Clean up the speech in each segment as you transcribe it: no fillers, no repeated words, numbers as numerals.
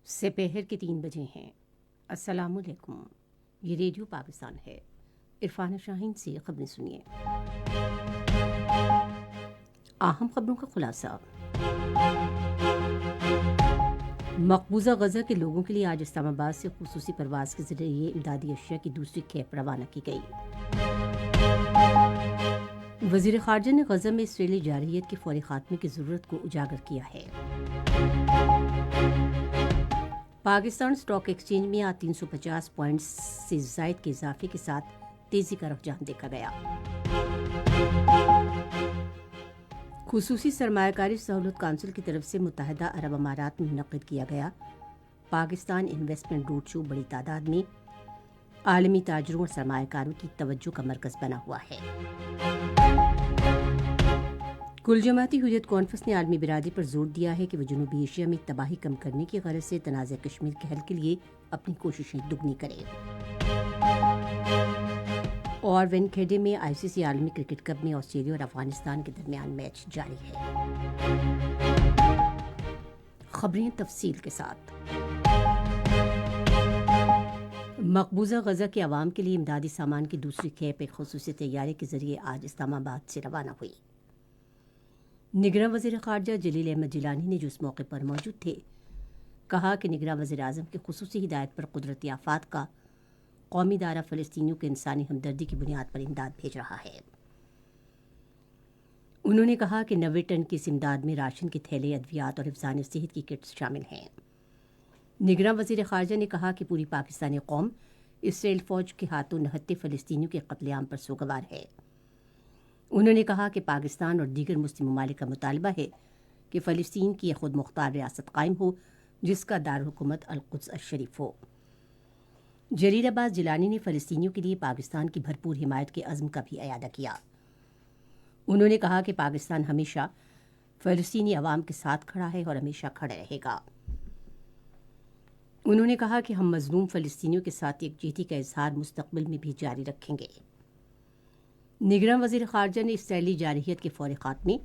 سپہر کے 3 بجے ہیں۔ السلام علیکم، یہ ریڈیو پاکستان ہے۔ عرفانہ شاہین سے خبریں سنیے۔ اہم خبروں کا خلاصہ۔ مقبوضہ غزہ کے لوگوں کے لیے آج اسلام آباد سے خصوصی پرواز کے ذریعے امدادی اشیاء کی دوسری کھیپ روانہ کی گئی۔ وزیر خارجہ نے غزہ میں اسرائیلی جارحیت کے فوری خاتمے کی ضرورت کو اجاگر کیا ہے۔ پاکستان اسٹاک ایکسچینج میں آج 350 پوائنٹس سے زائد کے اضافے کے ساتھ تیزی کا رجحان دیکھا گیا۔ خصوصی سرمایہ کاری سہولت کونسل کی طرف سے متحدہ عرب امارات میں منعقد کیا گیا پاکستان انویسٹمنٹ روڈ شو بڑی تعداد میں عالمی تاجروں اور سرمایہ کاروں کی توجہ کا مرکز بنا ہوا ہے۔ کل جماعتی حریت کانفرنس نے عالمی برادری پر زور دیا ہے کہ وہ جنوبی ایشیا میں تباہی کم کرنے کی غرض سے تنازع کشمیر کے حل کے لیے اپنی کوششیں دگنی کرے۔ اور وینکھیڈے میں آئی سی سی عالمی کرکٹ کپ میں آسٹریلیا اور افغانستان کے درمیان میچ جاری ہے۔ خبریں تفصیل کے ساتھ۔ مقبوضہ غزہ کے عوام کے لیے امدادی سامان کی دوسری کھیپ ایک خصوصی طیارے کے ذریعے آج اسلام آباد سے روانہ ہوئی۔ نگراں وزیر خارجہ جلیل احمد جیلانی نے جو اس موقع پر موجود تھے کہا کہ نگراں وزیر اعظم کی خصوصی ہدایت پر قدرتی آفات کا قومی ادارہ فلسطینیوں کے انسانی ہمدردی کی بنیاد پر امداد بھیج رہا ہے۔ انہوں نے کہا کہ 90 ٹن کی اس امداد میں راشن کے تھیلے، ادویات اور حفظان صحت کی کٹس شامل ہیں۔ نگراں وزیر خارجہ نے کہا کہ پوری پاکستانی قوم اسرائیل فوج کے ہاتھوں نہتے فلسطینیوں کے قتل عام پر سوگوار ہے۔ انہوں نے کہا کہ پاکستان اور دیگر مسلم ممالک کا مطالبہ ہے کہ فلسطین کی ایک خود مختار ریاست قائم ہو جس کا دارالحکومت القدس الشریف ہو۔ جلیل عباس جیلانی نے فلسطینیوں کے لیے پاکستان کی بھرپور حمایت کے عزم کا بھی اعادہ کیا۔ انہوں نے کہا کہ پاکستان ہمیشہ فلسطینی عوام کے ساتھ کھڑا ہے اور ہمیشہ کھڑا رہے گا۔ انہوں نے کہا کہ ہم مظلوم فلسطینیوں کے ساتھ یکجہتی کا اظہار مستقبل میں بھی جاری رکھیں گے۔ نگراں وزیر خارجہ نے اسرائیلی جارحیت کے فوری خاتمے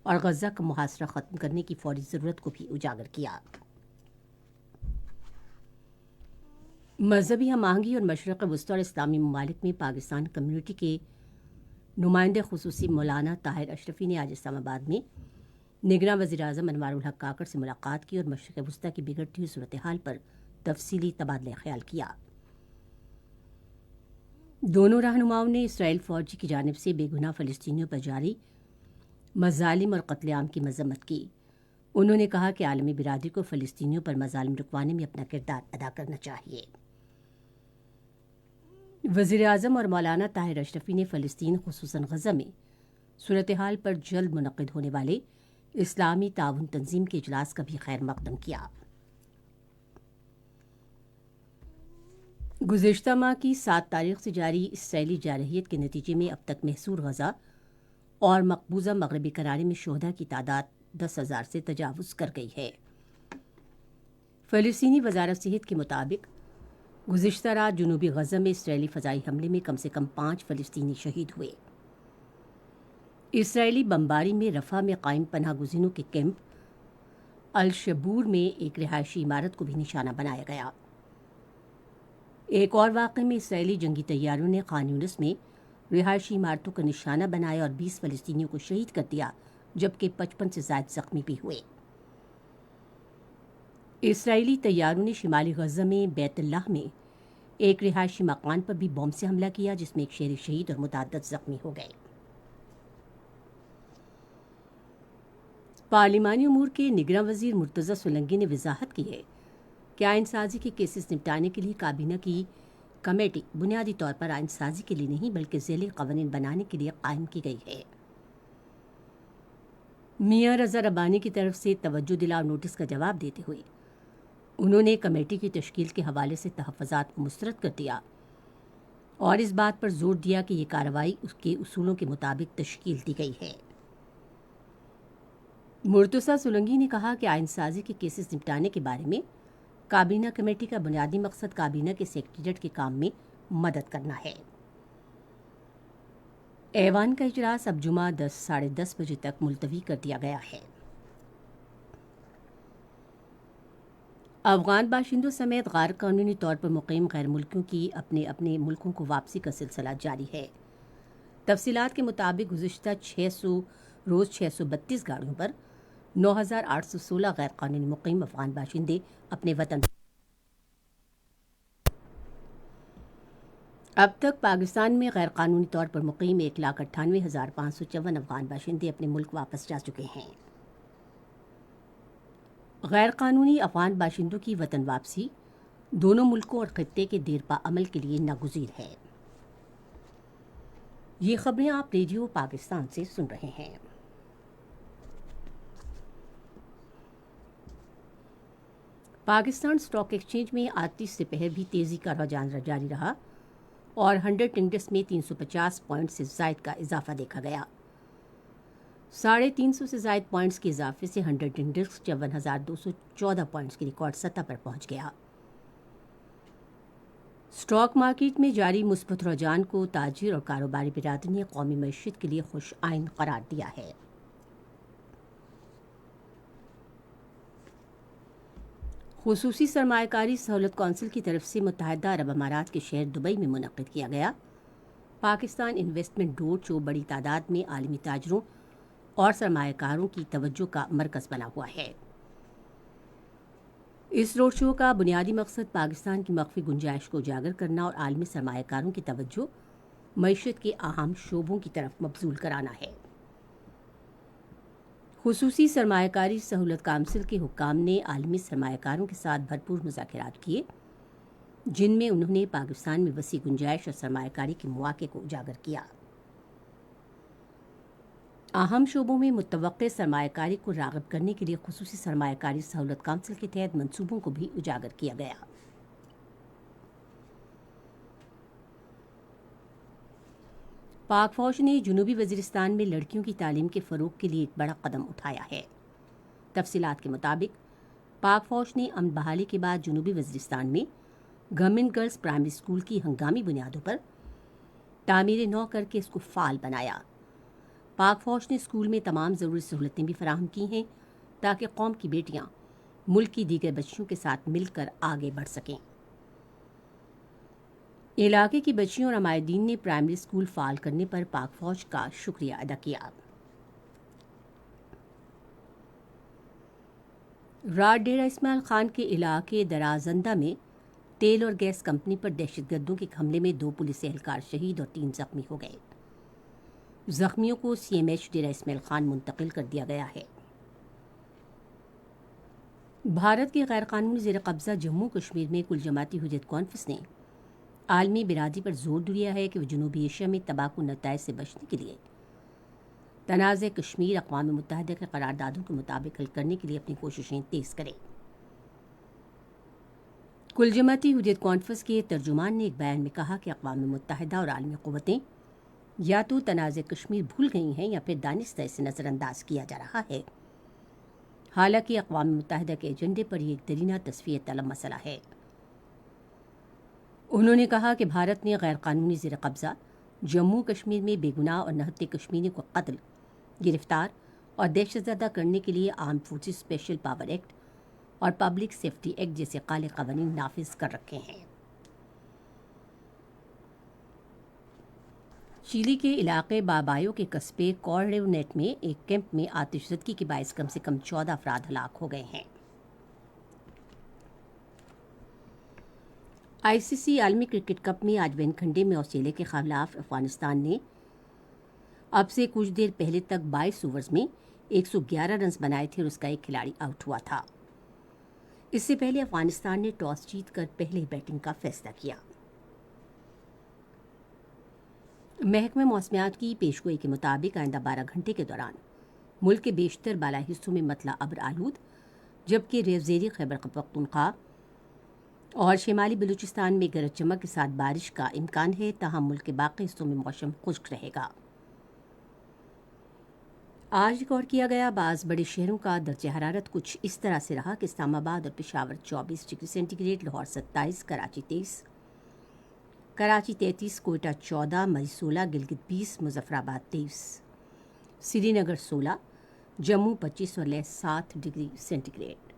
اور غزہ کا محاصرہ ختم کرنے کی فوری ضرورت کو بھی اجاگر کیا۔ مذہبی ہم آہنگی اور مشرق وسطی اور اسلامی ممالک میں پاکستان کمیونٹی کے نمائندے خصوصی مولانا طاہر اشرفی نے آج اسلام آباد میں نگراں وزیر اعظم انوار الحق کاکڑ سے ملاقات کی اور مشرق وسطی کی بگڑتی ہوئی صورتحال پر تفصیلی تبادلہ خیال کیا۔ دونوں رہنماؤں نے اسرائیل فوج کی جانب سے بے گناہ فلسطینیوں پر جاری مظالم اور قتل عام کی مذمت کی۔ انہوں نے کہا کہ عالمی برادری کو فلسطینیوں پر مظالم رکوانے میں اپنا کردار ادا کرنا چاہیے۔ وزیر اعظم اور مولانا طاہر اشرفی نے فلسطین خصوصاً غزہ میں صورتحال پر جلد منعقد ہونے والے اسلامی تعاون تنظیم کے اجلاس کا بھی خیر مقدم کیا۔ گزشتہ ماہ کی 7 تاریخ سے جاری اسرائیلی جارحیت کے نتیجے میں اب تک محصور غزہ اور مقبوضہ مغربی کنارے میں شہداء کی تعداد 10,000 سے تجاوز کر گئی ہے۔ فلسطینی وزارت صحت کے مطابق گزشتہ رات جنوبی غزہ میں اسرائیلی فضائی حملے میں کم سے کم 5 فلسطینی شہید ہوئے۔ اسرائیلی بمباری میں رفح میں قائم پناہ گزینوں کے کیمپ الشبور میں ایک رہائشی عمارت کو بھی نشانہ بنایا گیا۔ ایک اور واقعے میں اسرائیلی جنگی طیاروں نے خان یونس میں رہائشی عمارتوں کا نشانہ بنایا اور 20 فلسطینیوں کو شہید کر دیا جبکہ 55 سے زائد زخمی بھی ہوئے۔ اسرائیلی طیاروں نے شمالی غزہ میں بیت اللہ میں ایک رہائشی مکان پر بھی بم سے حملہ کیا جس میں ایک شہری شہید اور متعدد زخمی ہو گئے۔ پارلیمانی امور کے نگراں وزیر مرتضی سولنگی نے وضاحت کی ہے کہ آئین سازی کے کیسز نپٹانے کے لیے کابینہ کی کمیٹی بنیادی طور پر آئین سازی کے لیے نہیں بلکہ ذیلی قوانین بنانے کے لیے قائم کی گئی ہے۔ میاں رضا ربانی کی طرف سے توجہ دلاؤ نوٹس کا جواب دیتے ہوئے انہوں نے کمیٹی کی تشکیل کے حوالے سے تحفظات کو مسترد کر دیا اور اس بات پر زور دیا کہ یہ کارروائی اس کے اصولوں کے مطابق تشکیل دی گئی ہے۔ مرتضی سولنگی نے کہا کہ آئین سازی کے کیسز نپٹانے کے بارے میں کابینہ کمیٹی کا بنیادی مقصد کابینہ کے سیکریٹریٹ کے کام میں مدد کرنا ہے۔ ایوان کا اجلاس اب جمعہ 10 – 10:30 بجے تک ملتوی کر دیا گیا ہے۔ افغان باشندوں سمیت غیر قانونی طور پر مقیم غیر ملکیوں کی اپنے اپنے ملکوں کو واپسی کا سلسلہ جاری ہے۔ تفصیلات کے مطابق گزشتہ 632 گاڑیوں پر 9,816 غیر قانونی مقیم افغان باشندے اپنے وطن۔ اب تک پاکستان میں غیر قانونی طور پر مقیم 1,98,554 افغان باشندے اپنے ملک واپس جا چکے ہیں۔ غیر قانونی افغان باشندوں کی وطن واپسی دونوں ملکوں اور خطے کے دیرپا عمل کے لیے ناگزیر ہے۔ یہ خبریں آپ ریڈیو پاکستان سے سن رہے ہیں۔ پاکستان اسٹاک ایکسچینج میں آج سے پہر بھی تیزی کا رجحان جاری رہا اور 100 انڈیکس میں 350 پوائنٹ سے زائد کا اضافہ دیکھا گیا۔ 350 سے زائد پوائنٹس کے اضافے سے 100 انڈیکس 5214 پوائنٹس کی ریکارڈ سطح پر پہنچ گیا۔ اسٹاک مارکیٹ میں جاری مثبت رجحان کو تاجر اور کاروباری برادری نے قومی معیشت کے لیے خوش آئند قرار دیا ہے۔ خصوصی سرمایہ کاری سہولت کونسل کی طرف سے متحدہ عرب امارات کے شہر دبئی میں منعقد کیا گیا پاکستان انویسٹمنٹ روڈ شو بڑی تعداد میں عالمی تاجروں اور سرمایہ کاروں کی توجہ کا مرکز بنا ہوا ہے۔ اس روڈ شو کا بنیادی مقصد پاکستان کی مخفی گنجائش کو اجاگر کرنا اور عالمی سرمایہ کاروں کی توجہ معیشت کے اہم شعبوں کی طرف مبذول کرانا ہے۔ خصوصی سرمایہ کاری سہولت کونسل کے حکام نے عالمی سرمایہ کاروں کے ساتھ بھرپور مذاکرات کیے، جن میں انہوں نے پاکستان میں وسیع گنجائش اور سرمایہ کاری کے مواقع کو اجاگر کیا۔ اہم شعبوں میں متوقع سرمایہ کاری کو راغب کرنے کے لیے خصوصی سرمایہ کاری سہولت کونسل کے تحت منصوبوں کو بھی اجاگر کیا گیا۔ پاک فوج نے جنوبی وزیرستان میں لڑکیوں کی تعلیم کے فروغ کے لیے ایک بڑا قدم اٹھایا ہے۔ تفصیلات کے مطابق پاک فوج نے امن بحالی کے بعد جنوبی وزیرستان میں گورنمنٹ گرلز پرائمری اسکول کی ہنگامی بنیادوں پر تعمیر نو کر کے اس کو فعال بنایا۔ پاک فوج نے اسکول میں تمام ضروری سہولتیں بھی فراہم کی ہیں تاکہ قوم کی بیٹیاں ملک کی دیگر بچیوں کے ساتھ مل کر آگے بڑھ سکیں۔ علاقے کی بچیوں اور عمائدین نے پرائمری اسکول فعال کرنے پر پاک فوج کا شکریہ ادا کیا۔ رات ڈیرہ اسماعیل خان کے علاقے درازندہ میں تیل اور گیس کمپنی پر دہشت گردوں کے حملے میں 2 پولیس اہلکار شہید اور 3 زخمی ہو گئے۔ زخمیوں کو CMH ڈیرہ اسماعیل خان منتقل کر دیا گیا ہے۔ بھارت کے غیر قانونی زیر قبضہ جموں کشمیر میں کل جماعتی حجت کانفرنس نے عالمی برادری پر زور دیا ہے کہ وہ جنوبی ایشیا میں تباہ نتائج سے بچنے کے لیے تنازع کشمیر اقوام متحدہ کے قراردادوں کے مطابق حل کرنے کے لیے اپنی کوششیں تیز کرے۔ کل جماعتی حجت کانفرنس کے ترجمان نے ایک بیان میں کہا کہ اقوام متحدہ اور عالمی قوتیں یا تو تنازع کشمیر بھول گئی ہیں یا پھر دانستہ اسے نظر انداز کیا جا رہا ہے، حالانکہ اقوام متحدہ کے ایجنڈے پر یہ ایک درینہ تصفیہ طلب مسئلہ ہے۔ انہوں نے کہا کہ بھارت نے غیر قانونی زیر قبضہ جموں کشمیر میں بے گناہ اور نہتے کشمیریوں کو قتل، گرفتار اور دہشت زدہ کرنے کے لیے armed forces special power act اور پبلک سیفٹی ایکٹ جیسے کالے قوانین نافذ کر رکھے ہیں۔ چیلی کے علاقے بابایو کے قصبے کورڈیونیٹ میں ایک کیمپ میں آتش زدگی کے باعث کم سے کم 14 افراد ہلاک ہو گئے ہیں۔ ICC عالمی کرکٹ کپ میں آج وین کھنڈے میں آسٹریلیا کے خلاف افغانستان نے اب سے کچھ دیر پہلے تک 22 اوورز میں 111 رنز بنائے تھے اور اس کا ایک کھلاڑی آؤٹ ہوا تھا۔ اس سے پہلے افغانستان نے ٹاس جیت کر پہلے بیٹنگ کا فیصلہ کیا۔ محکمہ موسمیات کی پیشگوئی کے مطابق آئندہ 12 گھنٹے کے دوران ملک کے بیشتر بالائی حصوں میں مطلع ابر آلود، جبکہ ریوزیری خیبر پختونخوا اور شمالی بلوچستان میں گرج چمک کے ساتھ بارش کا امکان ہے، تاہم ملک کے باقی حصوں میں موسم خشک رہے گا۔ آج ریکارڈ کیا گیا بعض بڑے شہروں کا درجہ حرارت کچھ اس طرح سے رہا کہ اسلام آباد اور Peshawar 24 degree centigrade, Lahore 27، Karachi 23، Karachi 33، Quetta 14، Murree 16، Gilgit 20، Muzaffarabad 23، سری نگر 16، جموں 25 اور لیہ 7 ڈگری سینٹی گریڈ۔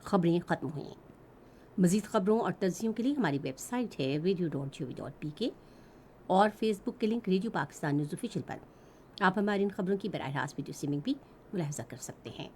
خبریں ختم ہوئیں۔ مزید خبروں اور تجزیوں کے لیے ہماری ویب سائٹ ہے radio.gov.pk اور فیس بک کے link Radio Pakistan News official پر آپ ہماری ان خبروں کی براہ راست ویڈیو اسٹریمنگ بھی ملاحظہ کر سکتے ہیں۔